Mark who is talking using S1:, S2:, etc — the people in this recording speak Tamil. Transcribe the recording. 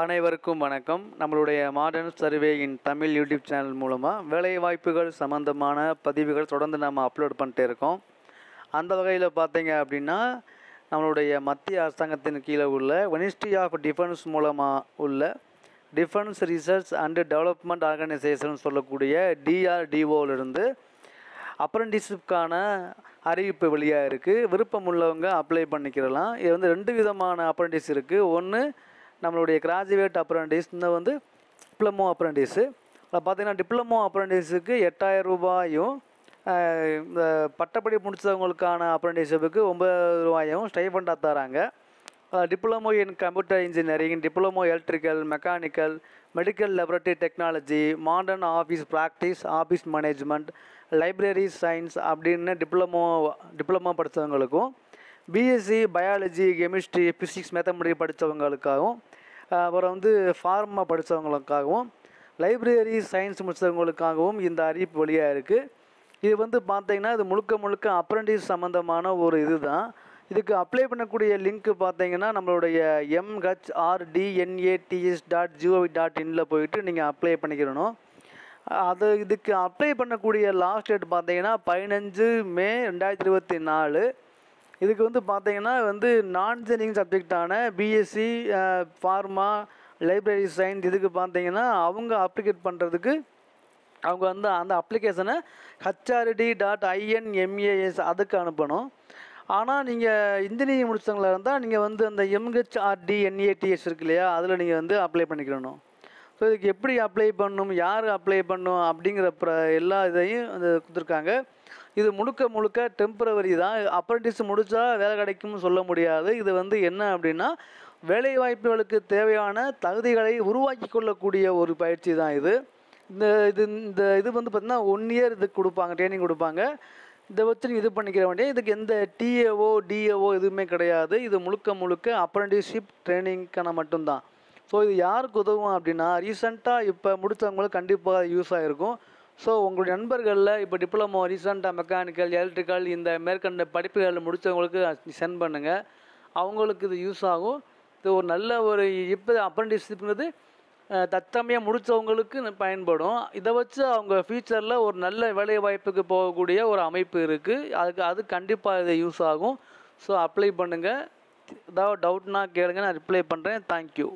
S1: அனைவருக்கும் வணக்கம். நம்மளுடைய மாடர்ன் சர்வே இன் தமிழ் யூடியூப் சேனல் மூலமாக வேலைவாய்ப்புகள் சம்மந்தமான பதிவுகள் தொடர்ந்து நம்ம அப்லோட் பண்ணிட்டே இருக்கோம். அந்த வகையில் பார்த்தீங்க அப்படின்னா, நம்மளுடைய மத்திய அரசாங்கத்தின் கீழே உள்ள மினிஸ்ட்ரி ஆஃப் டிஃபென்ஸ் மூலமாக உள்ள defence research and development organisation சொல்லக்கூடிய DRDOவிலிருந்து அப்ரெண்டிஸ்ஷிப்கான அறிவிப்பு வெளியாக இருக்குது. விருப்பம் உள்ளவங்க அப்ளை பண்ணிக்கிறலாம். இது வந்து 2 விதமான அப்ரெண்டிஸ் இருக்குது. ஒன்று நம்மளுடைய கிராஜுவேட் அப்ரெண்டிஸ், இன்னும் டிப்ளமோ அப்ரெண்டிஸு. அதில் பார்த்திங்கன்னா டிப்ளமோ அப்ரெண்டிஸுக்கு 8000 ரூபாயும், இந்த பட்டப்படி முடித்தவங்களுக்கான அப்ரெண்டிஸ்ஷிப்புக்கு 9 ரூபாயும் ஸ்டைஃபண்டாக தராங்க. Diploma in computer engineering, diploma electrical, mechanical, medical laboratory technology, modern office practice, office management, library science அப்படின்னு டிப்ளமோ படித்தவங்களுக்கும், BSc biology, chemistry, physics, mathematics படித்தவங்களுக்காகவும், அப்புறம் ஃபார்மா படித்தவங்களுக்காகவும், லைப்ரரி சயின்ஸ் முடித்தவங்களுக்காகவும் இந்த அறிவிப்பு வழியாக இருக்குது. இது பார்த்தீங்கன்னா இது முழுக்க அப்ரெண்டிஸ் சம்மந்தமான ஒரு இதுதான். இதுக்கு அப்ளை பண்ணக்கூடிய லிங்க்கு பார்த்தீங்கன்னா நம்மளுடைய mhrDNATS.gov.in போயிட்டு நீங்கள் அப்ளை பண்ணிக்கிறணும். இதுக்கு அப்ளை பண்ணக்கூடிய லாஸ்ட் டேட் பார்த்தீங்கன்னா 15 மே 2024. இதுக்கு பார்த்தீங்கன்னா நான் ஜெனிங் சப்ஜெக்டான பிஎஸ்சி ஃபார்மா, லைப்ரரி சயின்ஸ் இதுக்கு பார்த்தீங்கன்னா அவங்க அப்ளிகேட் பண்ணுறதுக்கு அவங்க அந்த அப்ளிகேஷனை HRD.INMAS அதுக்கு அனுப்பணும். ஆனால் நீங்கள் இன்ஜினியரிங் முடித்தவங்களா இருந்தால் நீங்கள் அந்த MHRDNATS இருக்கு இல்லையா, அதில் நீங்கள் அப்ளை பண்ணிக்கிறணும். ஸோ இதுக்கு எப்படி அப்ளை பண்ணணும், யார் அப்ளை பண்ணணும் அப்படிங்கிற எல்லா இதையும் கொடுத்துருக்காங்க. இது முழுக்க டெம்பரவரி தான். அப்ரெண்டிஸ் முடித்தா வேலை கிடைக்கும்னு சொல்ல முடியாது. இது என்ன அப்படின்னா, வேலைவாய்ப்புகளுக்கு தேவையான தகுதிகளை உருவாக்கி கொள்ளக்கூடிய ஒரு பயிற்சி தான் இது. இது பார்த்திங்கன்னா 1 இயர் இதுக்கு கொடுப்பாங்க, ட்ரைனிங் கொடுப்பாங்க. இதை வச்சு இது பண்ணிக்கிற வேண்டிய, இதுக்கு எந்த TAO DAO எதுவுமே கிடையாது. இது முழுக்க அப்ரெண்டிஸ்ஷிப் ட்ரைனிங்க்கான மட்டும்தான். ஸோ இது யாருக்கு உதவும் அப்படின்னா, ரீசெண்டாக இப்போ முடித்தவங்களுக்கு கண்டிப்பாக யூஸ் ஆகிருக்கும். ஸோ உங்களுடைய நண்பர்களில் இப்போ டிப்ளமோ ரீசெண்டாக மெக்கானிக்கல், எலக்ட்ரிக்கல் இந்த மேற்கண்ட படிப்புகளில் முடித்தவங்களுக்கு சென்ட் பண்ணுங்கள். அவங்களுக்கு இது யூஸ் ஆகும். இது ஒரு நல்ல ஒரு இப்போ அப்ரெண்டிஸ்ஷிப்ங்கிறது தற்சமயம் முடித்தவங்களுக்கு பயன்படும். இதை வச்சு அவங்க ஃப்யூச்சரில் ஒரு நல்ல வேலைவாய்ப்புக்கு போகக்கூடிய ஒரு அமைப்பு இருக்குது. அது கண்டிப்பாக இது யூஸ் ஆகும். ஸோ அப்ளை பண்ணுங்கள். ஏதாவது டவுட்னா கேளுங்க, நான் ரிப்ளை பண்ணுறேன். தேங்க்யூ.